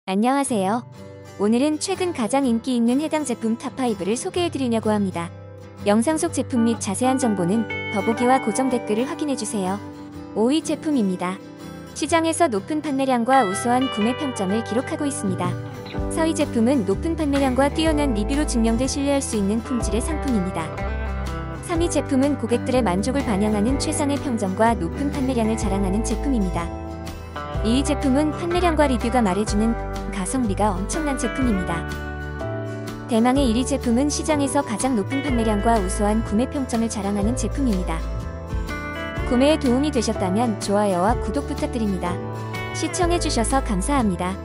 안녕하세요. 오늘은 최근 가장 인기 있는 해당 제품 탑5를 소개해드리려고 합니다. 영상 속 제품 및 자세한 정보는 더보기와 고정 댓글을 확인해주세요. 5위 제품입니다. 시장에서 높은 판매량과 우수한 구매 평점을 기록하고 있습니다. 4위 제품은 높은 판매량과 뛰어난 리뷰로 증명돼 신뢰할 수 있는 품질의 상품입니다. 3위 제품은 고객들의 만족을 반영하는 최상의 평점과 높은 판매량을 자랑하는 제품입니다. 2위 제품은 판매량과 리뷰가 말해주는 가성비가 엄청난 제품입니다. 대망의 1위 제품은 시장에서 가장 높은 판매량과 우수한 구매 평점을 자랑하는 제품입니다. 구매에 도움이 되셨다면 좋아요와 구독 부탁드립니다. 시청해주셔서 감사합니다.